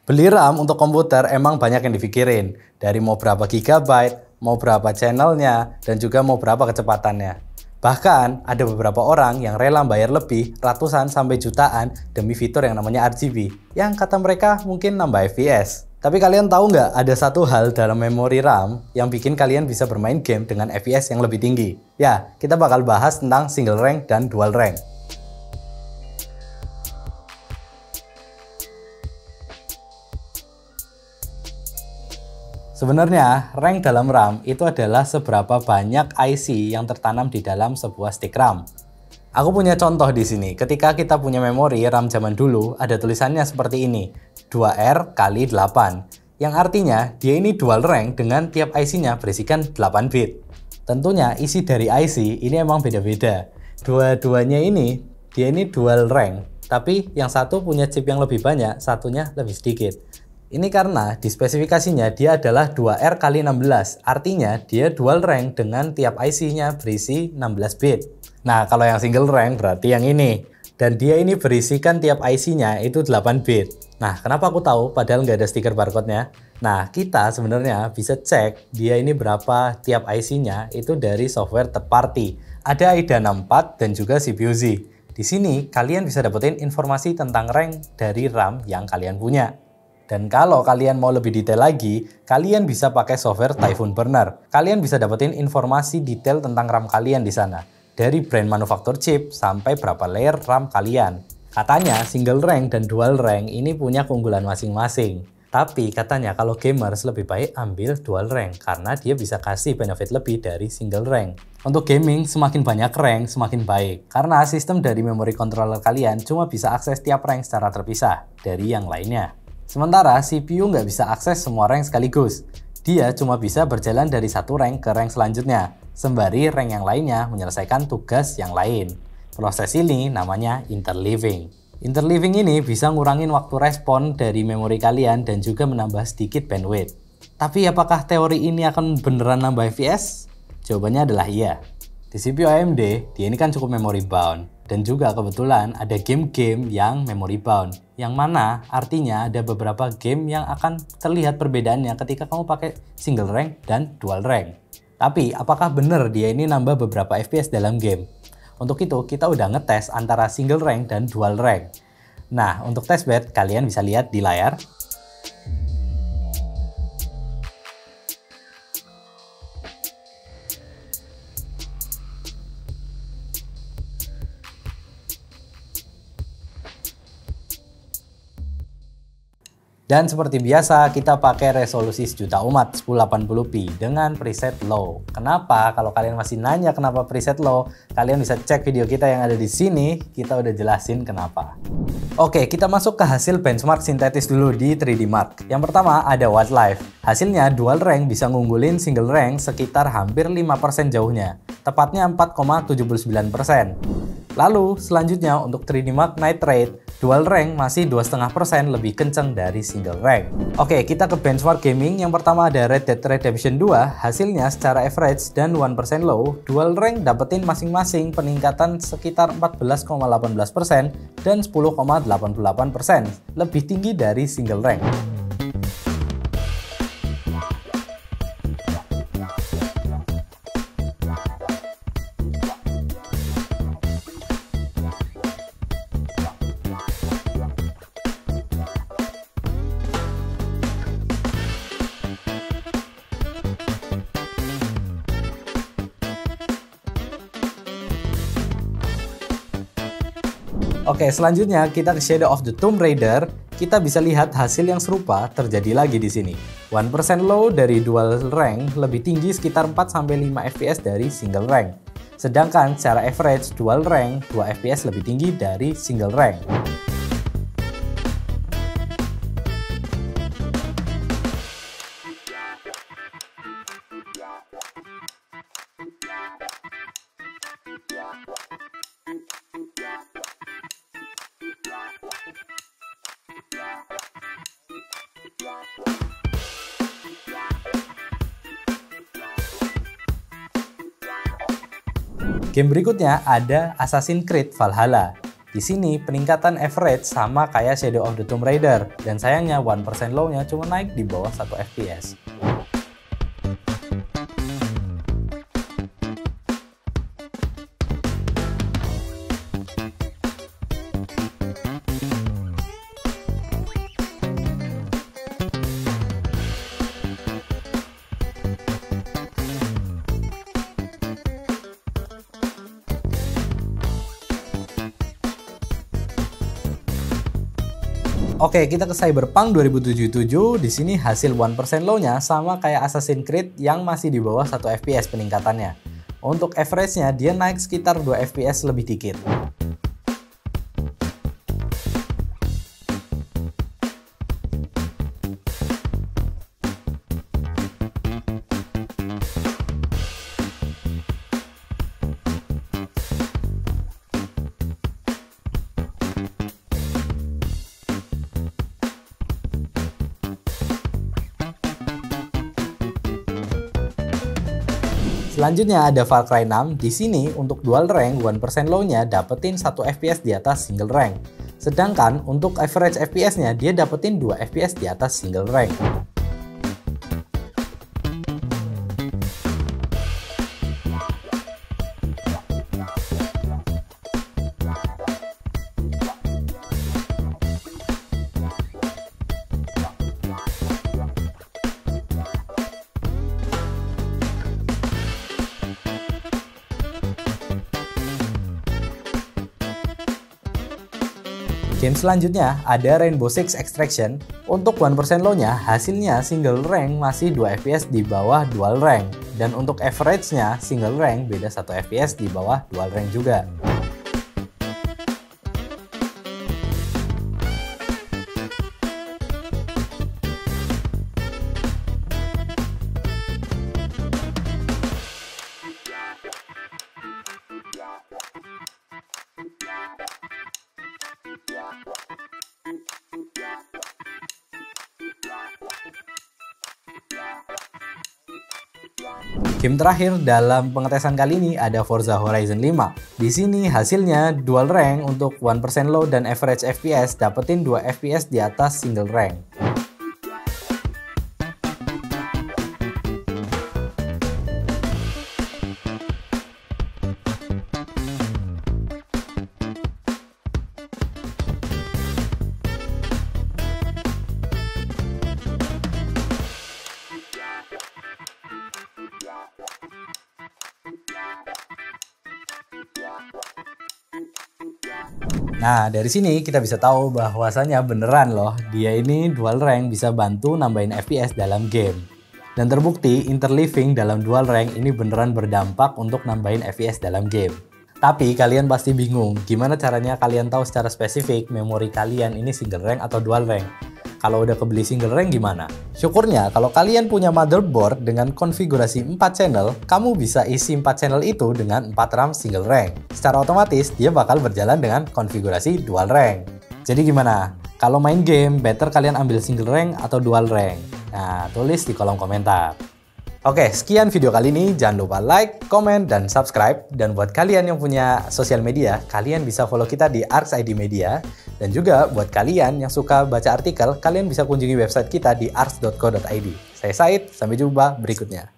Beli RAM untuk komputer emang banyak yang dipikirin. Dari mau berapa gigabyte, mau berapa channelnya, dan juga mau berapa kecepatannya. Bahkan ada beberapa orang yang rela bayar lebih ratusan sampai jutaan demi fitur yang namanya RGB, yang kata mereka mungkin nambah FPS. Tapi kalian tahu nggak ada satu hal dalam memori RAM yang bikin kalian bisa bermain game dengan FPS yang lebih tinggi? Ya, kita bakal bahas tentang single rank dan dual rank. Sebenarnya, rank dalam RAM itu adalah seberapa banyak IC yang tertanam di dalam sebuah stick RAM. Aku punya contoh di sini. Ketika kita punya memori RAM zaman dulu, ada tulisannya seperti ini, 2R kali 8, yang artinya dia ini dual rank dengan tiap IC-nya berisikan 8 bit. Tentunya isi dari IC ini emang beda-beda. Dua-duanya ini, dia ini dual rank, tapi yang satu punya chip yang lebih banyak, satunya lebih sedikit. Ini karena di spesifikasinya dia adalah 2R kali 16, artinya dia dual rank dengan tiap IC-nya berisi 16 bit. Nah, kalau yang single rank berarti yang ini. Dan dia ini berisikan tiap IC-nya itu 8 bit. Nah, kenapa aku tahu padahal nggak ada stiker barcode-nya? Nah, kita sebenarnya bisa cek dia ini berapa tiap IC-nya itu dari software third party. Ada AIDA 64 dan juga CPU-Z. Di sini kalian bisa dapetin informasi tentang rank dari RAM yang kalian punya. Dan kalau kalian mau lebih detail lagi, kalian bisa pakai software Typhoon Burner. Kalian bisa dapetin informasi detail tentang RAM kalian di sana. Dari brand manufaktur chip sampai berapa layer RAM kalian. Katanya single rank dan dual rank ini punya keunggulan masing-masing. Tapi katanya kalau gamers lebih baik ambil dual rank karena dia bisa kasih benefit lebih dari single rank. Untuk gaming semakin banyak rank semakin baik. Karena sistem dari memory controller kalian cuma bisa akses tiap rank secara terpisah dari yang lainnya. Sementara CPU nggak bisa akses semua rank sekaligus. Dia cuma bisa berjalan dari satu rank ke rank selanjutnya, sembari rank yang lainnya menyelesaikan tugas yang lain. Proses ini namanya interleaving. Interleaving ini bisa ngurangin waktu respon dari memori kalian dan juga menambah sedikit bandwidth. Tapi apakah teori ini akan beneran nambah FPS? Jawabannya adalah iya. Di CPU AMD, dia ini kan cukup memory bound. Dan juga kebetulan ada game-game yang memory bound. Yang mana artinya ada beberapa game yang akan terlihat perbedaannya ketika kamu pakai single rank dan dual rank. Tapi apakah benar dia ini nambah beberapa FPS dalam game? Untuk itu kita udah ngetes antara single rank dan dual rank. Nah, untuk testbed kalian bisa lihat di layar. Dan seperti biasa, kita pakai resolusi sejuta umat 1080p dengan preset low. Kenapa? Kalau kalian masih nanya kenapa preset low, kalian bisa cek video kita yang ada di sini. Kita udah jelasin kenapa. Oke, kita masuk ke hasil benchmark sintetis dulu di 3D Mark. Yang pertama ada wildlife. Hasilnya dual rank bisa ngunggulin single rank sekitar hampir 5% jauhnya. Tepatnya 4,79%. Lalu selanjutnya untuk 3D Mark Night Rate, dual rank masih 2,5% lebih kenceng dari single rank. Oke, kita ke benchmark gaming. Yang pertama ada Red Dead Redemption 2. Hasilnya secara average dan 1% low, dual rank dapetin masing-masing peningkatan sekitar 14,18% dan 10,88%. Lebih tinggi dari single rank. Oke, selanjutnya kita ke Shadow of the Tomb Raider. Kita bisa lihat hasil yang serupa terjadi lagi di sini. 1% low dari dual rank lebih tinggi sekitar 4-5 FPS dari single rank. Sedangkan secara average dual rank 2 FPS lebih tinggi dari single rank. Game berikutnya ada Assassin's Creed Valhalla. Di sini peningkatan average sama kayak Shadow of the Tomb Raider, dan sayangnya 1% low-nya cuma naik di bawah 1 fps. Oke, kita ke Cyberpunk 2077. Di sini hasil 1% low-nya sama kayak Assassin's Creed yang masih di bawah 1 fps peningkatannya. Untuk average-nya dia naik sekitar 2 fps lebih dikit. Selanjutnya ada Far Cry 6. Di sini untuk dual rank 1% low-nya dapetin 1 fps di atas single rank. Sedangkan untuk average fps-nya dia dapetin 2 fps di atas single rank. Game selanjutnya ada Rainbow Six Extraction. Untuk 1% low-nya hasilnya single rank masih 2 fps di bawah dual rank. Dan untuk average-nya single rank beda 1 fps di bawah dual rank juga. Game terakhir dalam pengetesan kali ini ada Forza Horizon 5. Di sini hasilnya dual rank untuk 1% low dan average FPS dapetin 2 FPS di atas single rank. Nah, dari sini kita bisa tahu bahwasanya beneran loh, dia ini dual rank bisa bantu nambahin FPS dalam game. Dan terbukti interleaving dalam dual rank ini beneran berdampak untuk nambahin FPS dalam game. Tapi kalian pasti bingung, gimana caranya kalian tahu secara spesifik memori kalian ini single rank atau dual rank? Kalau udah kebeli single rank gimana? Syukurnya kalau kalian punya motherboard dengan konfigurasi 4 channel, kamu bisa isi 4 channel itu dengan 4 RAM single rank. Secara otomatis dia bakal berjalan dengan konfigurasi dual rank. Jadi gimana? Kalau main game, better kalian ambil single rank atau dual rank? Nah, tulis di kolom komentar. Oke, sekian video kali ini. Jangan lupa like, komen, dan subscribe. Dan buat kalian yang punya sosial media, kalian bisa follow kita di Arx ID Media. Dan juga buat kalian yang suka baca artikel, kalian bisa kunjungi website kita di arx.co.id. Saya Said, sampai jumpa berikutnya.